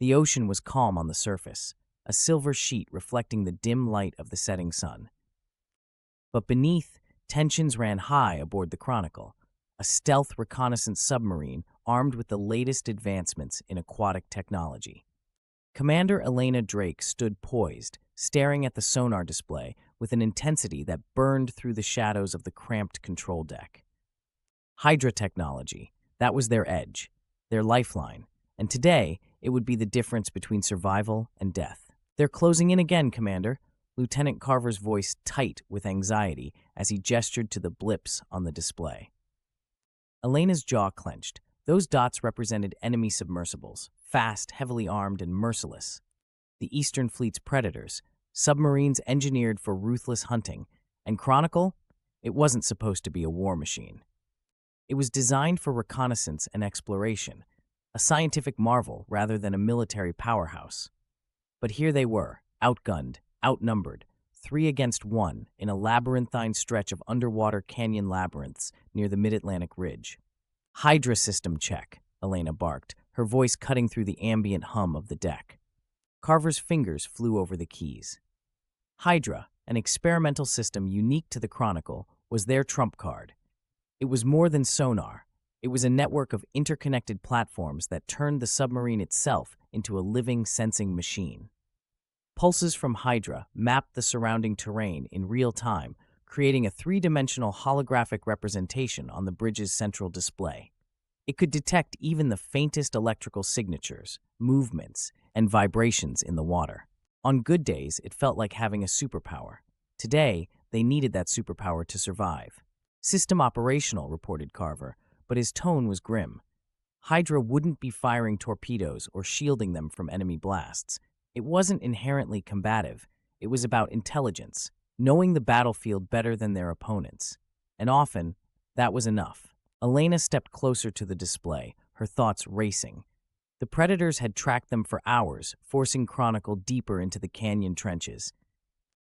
The ocean was calm on the surface, a silver sheet reflecting the dim light of the setting sun. But beneath, tensions ran high aboard the Chronicle, a stealth reconnaissance submarine armed with the latest advancements in aquatic technology. Commander Elena Drake stood poised, staring at the sonar display with an intensity that burned through the shadows of the cramped control deck. Hydra technology, that was their edge, their lifeline, and today it would be the difference between survival and death. "They're closing in again, Commander," Lieutenant Carver's voice tight with anxiety as he gestured to the blips on the display. Elena's jaw clenched. Those dots represented enemy submersibles, fast, heavily armed, and merciless. The Eastern Fleet's predators, submarines engineered for ruthless hunting, and Chronicle, it wasn't supposed to be a war machine. It was designed for reconnaissance and exploration, a scientific marvel rather than a military powerhouse. But here they were, outgunned, outnumbered, 3 against 1 in a labyrinthine stretch of underwater canyon labyrinths near the mid-Atlantic ridge. "Hydra system check," Elena barked, her voice cutting through the ambient hum of the deck. Carver's fingers flew over the keys. Hydra, an experimental system unique to the Chronicle, was their trump card. It was more than sonar. It was a network of interconnected platforms that turned the submarine itself into a living, sensing machine. Pulses from Hydra mapped the surrounding terrain in real time, creating a 3-dimensional holographic representation on the bridge's central display. It could detect even the faintest electrical signatures, movements, and vibrations in the water. On good days, it felt like having a superpower. Today, they needed that superpower to survive. "System operational," reported Carver, but his tone was grim. Hydra wouldn't be firing torpedoes or shielding them from enemy blasts. It wasn't inherently combative. It was about intelligence, knowing the battlefield better than their opponents. And often, that was enough. Elena stepped closer to the display, her thoughts racing. The predators had tracked them for hours, forcing Chronicle deeper into the canyon trenches.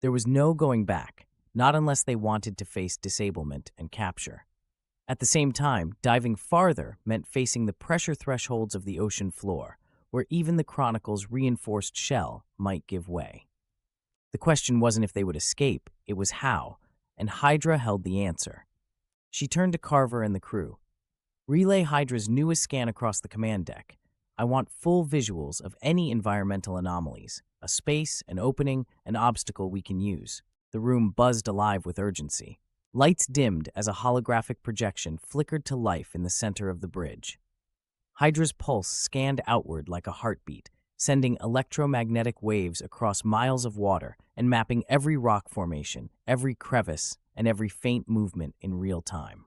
There was no going back, not unless they wanted to face disablement and capture. At the same time, diving farther meant facing the pressure thresholds of the ocean floor, where even the Chronicle's reinforced shell might give way. The question wasn't if they would escape, it was how, and Hydra held the answer. She turned to Carver and the crew. "Relay Hydra's newest scan across the command deck. I want full visuals of any environmental anomalies, a space, an opening, an obstacle we can use." The room buzzed alive with urgency. Lights dimmed as a holographic projection flickered to life in the center of the bridge. Hydra's pulse scanned outward like a heartbeat, sending electromagnetic waves across miles of water and mapping every rock formation, every crevice, and every faint movement in real time.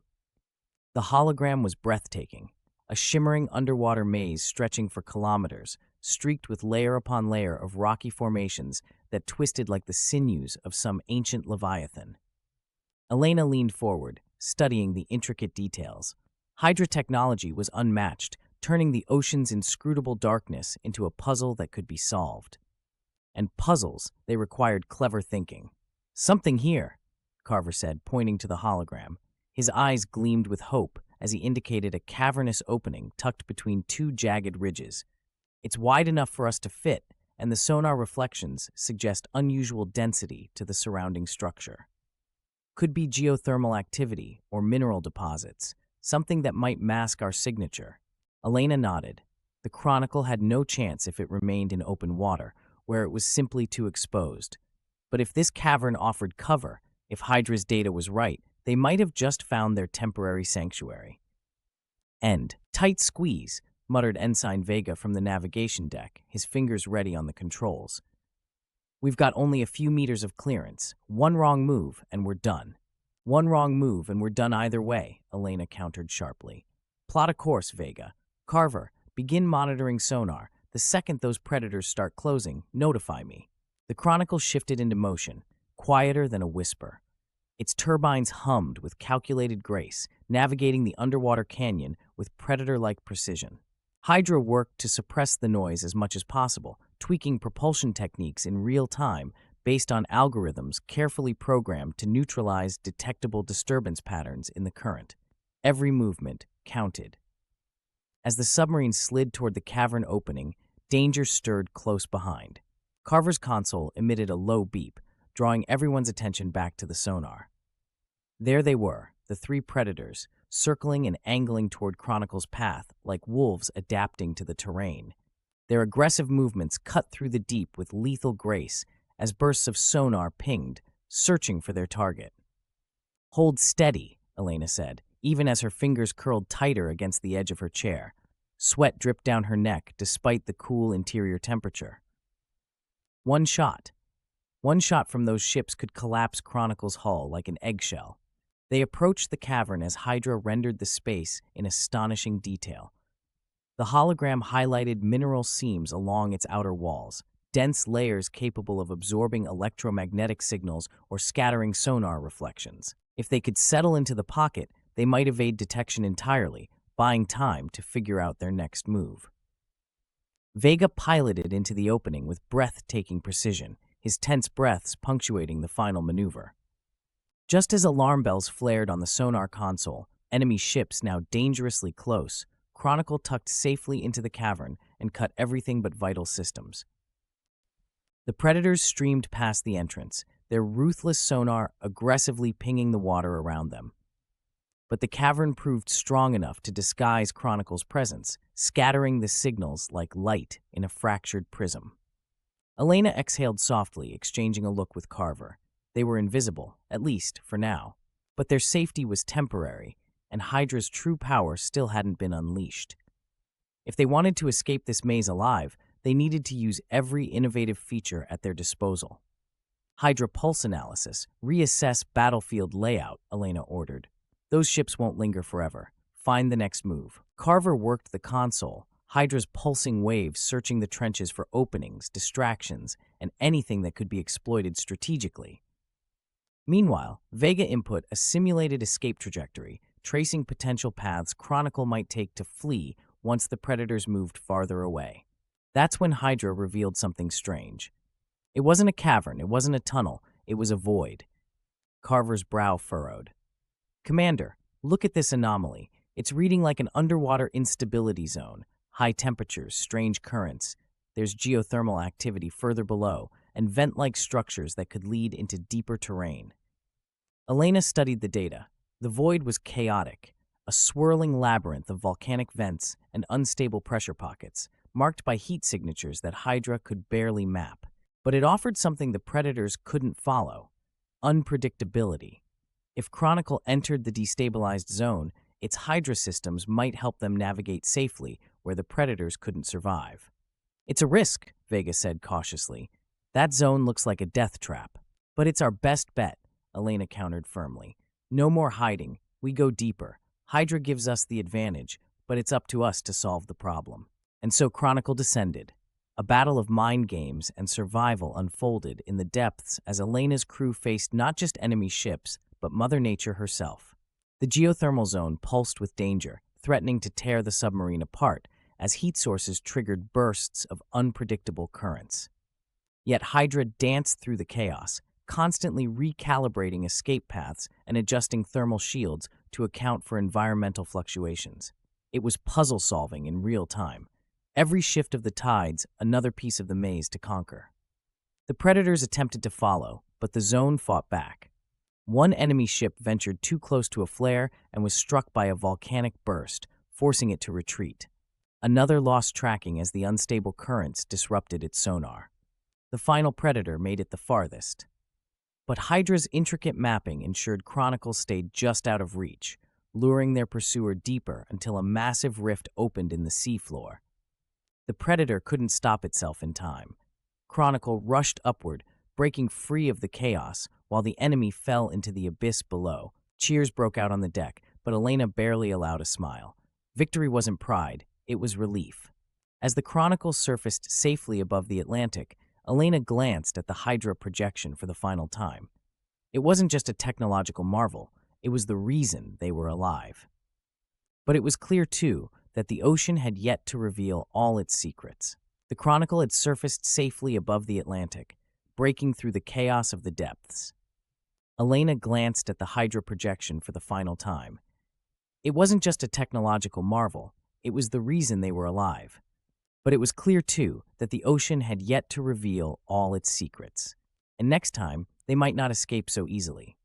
The hologram was breathtaking, a shimmering underwater maze stretching for kilometers, streaked with layer upon layer of rocky formations that twisted like the sinews of some ancient leviathan. Elena leaned forward, studying the intricate details. Hydra technology was unmatched, turning the ocean's inscrutable darkness into a puzzle that could be solved. And puzzles, they required clever thinking. "Something here," Carver said, pointing to the hologram. His eyes gleamed with hope as he indicated a cavernous opening tucked between 2 jagged ridges. "It's wide enough for us to fit, and the sonar reflections suggest unusual density to the surrounding structure. Could be geothermal activity or mineral deposits, something that might mask our signature." Elena nodded. The Chronicle had no chance if it remained in open water, where it was simply too exposed. But if this cavern offered cover, if Hydra's data was right, they might have just found their temporary sanctuary. "End. Tight squeeze," muttered Ensign Vega from the navigation deck, his fingers ready on the controls. "We've got only a few meters of clearance. One wrong move, and we're done." "One wrong move, and we're done either way," Elena countered sharply. "Plot a course, Vega. Carver, begin monitoring sonar. The second those predators start closing, notify me." The Chronicle shifted into motion, quieter than a whisper. Its turbines hummed with calculated grace, navigating the underwater canyon with predator-like precision. Hydra worked to suppress the noise as much as possible, tweaking propulsion techniques in real time based on algorithms carefully programmed to neutralize detectable disturbance patterns in the current. Every movement counted. As the submarine slid toward the cavern opening, danger stirred close behind. Carver's console emitted a low beep, drawing everyone's attention back to the sonar. There they were, the three predators, circling and angling toward Chronicle's path like wolves adapting to the terrain. Their aggressive movements cut through the deep with lethal grace as bursts of sonar pinged, searching for their target. "Hold steady," Elena said, even as her fingers curled tighter against the edge of her chair. Sweat dripped down her neck despite the cool interior temperature. One shot from those ships could collapse Chronicle's hull like an eggshell. They approached the cavern as Hydra rendered the space in astonishing detail. The hologram highlighted mineral seams along its outer walls, dense layers capable of absorbing electromagnetic signals or scattering sonar reflections. If they could settle into the pocket, they might evade detection entirely, buying time to figure out their next move. Vega piloted into the opening with breathtaking precision, his tense breaths punctuating the final maneuver. Just as alarm bells flared on the sonar console, enemy ships now dangerously close, Chronicle tucked safely into the cavern and cut everything but vital systems. The predators streamed past the entrance, their ruthless sonar aggressively pinging the water around them. But the cavern proved strong enough to disguise Chronicle's presence, scattering the signals like light in a fractured prism. Elena exhaled softly, exchanging a look with Carver. They were invisible, at least for now. But their safety was temporary, and Hydra's true power still hadn't been unleashed. If they wanted to escape this maze alive, they needed to use every innovative feature at their disposal. "Hydra pulse analysis, reassess battlefield layout," Elena ordered. "Those ships won't linger forever. Find the next move." Carver worked the console, Hydra's pulsing waves searching the trenches for openings, distractions, and anything that could be exploited strategically. Meanwhile, Vega input a simulated escape trajectory, tracing potential paths Chronicle might take to flee once the predators moved farther away. That's when Hydra revealed something strange. It wasn't a cavern, it wasn't a tunnel, it was a void. Carver's brow furrowed. "Commander, look at this anomaly. It's reading like an underwater instability zone. High temperatures, strange currents. There's geothermal activity further below, and vent-like structures that could lead into deeper terrain." Elena studied the data. The void was chaotic, a swirling labyrinth of volcanic vents and unstable pressure pockets, marked by heat signatures that Hydra could barely map. But it offered something the predators couldn't follow: unpredictability. If Chronicle entered the destabilized zone, its Hydra systems might help them navigate safely where the predators couldn't survive. "It's a risk," Vega said cautiously. "That zone looks like a death trap." "But it's our best bet," Elena countered firmly. "No more hiding. We go deeper. Hydra gives us the advantage, but it's up to us to solve the problem." And so Chronicle descended. A battle of mind games and survival unfolded in the depths as Elena's crew faced not just enemy ships, but Mother Nature herself. The geothermal zone pulsed with danger, threatening to tear the submarine apart as heat sources triggered bursts of unpredictable currents. Yet Hydra danced through the chaos, constantly recalibrating escape paths and adjusting thermal shields to account for environmental fluctuations. It was puzzle solving in real time. Every shift of the tides, another piece of the maze to conquer. The predators attempted to follow, but the zone fought back. One enemy ship ventured too close to a flare and was struck by a volcanic burst, forcing it to retreat. Another lost tracking as the unstable currents disrupted its sonar. The final predator made it the farthest. But Hydra's intricate mapping ensured Chronicle stayed just out of reach, luring their pursuer deeper until a massive rift opened in the seafloor. The predator couldn't stop itself in time. Chronicle rushed upward, breaking free of the chaos, while the enemy fell into the abyss below. Cheers broke out on the deck, but Elena barely allowed a smile. Victory wasn't pride, it was relief. As the Chronicle surfaced safely above the Atlantic, Elena glanced at the Hydra projection for the final time. It wasn't just a technological marvel, it was the reason they were alive. But it was clear, too, that the ocean had yet to reveal all its secrets. The Chronicle had surfaced safely above the Atlantic, breaking through the chaos of the depths. Elena glanced at the Hydra projection for the final time. It wasn't just a technological marvel, it was the reason they were alive. But it was clear, too, that the ocean had yet to reveal all its secrets. And next time, they might not escape so easily.